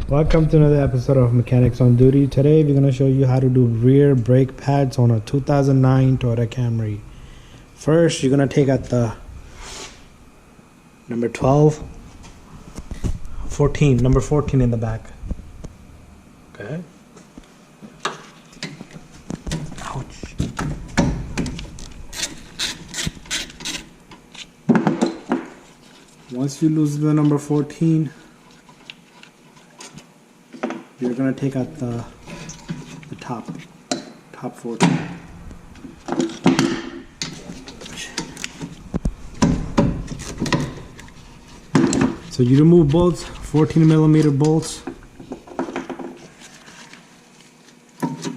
Welcome to another episode of Mechanics on Duty. Today we're going to show you how to do rear brake pads on a 2009 Toyota Camry. First, you're going to take out the number 14 in the back. Okay. Ouch. Once you lose the number 14, you're going to take out the top 14. So you remove both 14mm bolts,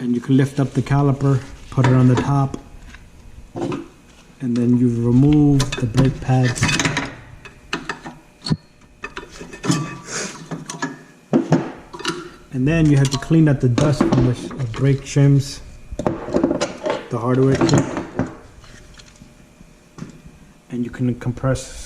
and you can lift up the caliper, put it on the top, and then you remove the brake pads. And then you have to clean up the dust from the brake trims, the hardware kit, and you can compress.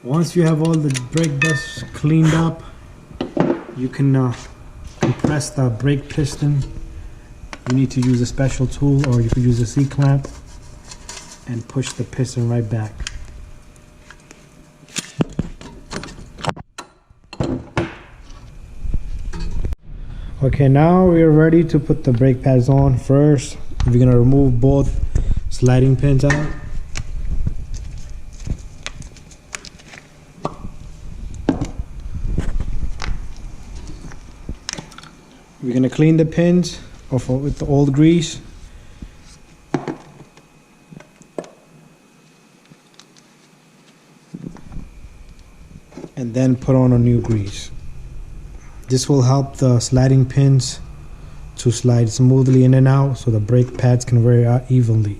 Once you have all the brake dust cleaned up, you can compress the brake piston. You need to use a special tool, or you could use a C-clamp and push the piston right back. Okay, now we are ready to put the brake pads on. First, we're going to remove both sliding pins out. We're going to clean the pins off with the old grease. And then put on a new grease. This will help the sliding pins to slide smoothly in and out, so the brake pads can wear out evenly.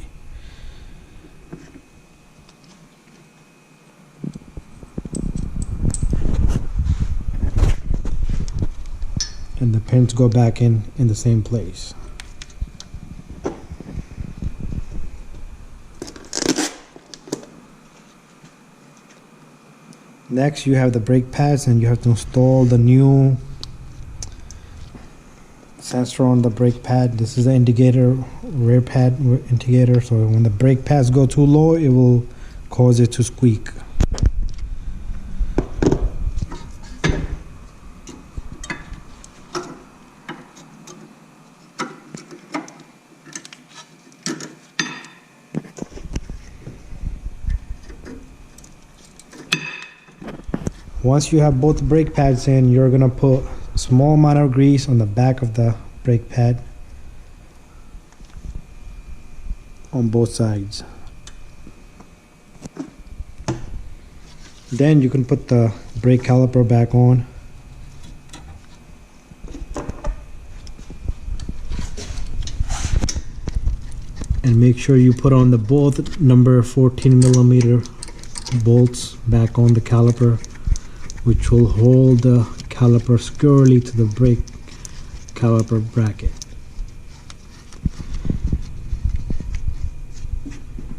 And the pins go back in the same place. Next, you have the brake pads, and you have to install the new sensor on the brake pad. This is the indicator, rear pad indicator, so when the brake pads go too low, it will cause it to squeak. Once you have both brake pads in, you're going to put a small amount of grease on the back of the brake pad on both sides. Then you can put the brake caliper back on. And make sure you put on the both number 14mm bolts back on the caliper, which will hold the caliper securely to the brake caliper bracket.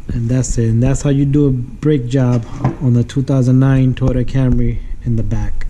And that's it. And that's how you do a brake job on the 2009 Toyota Camry in the back.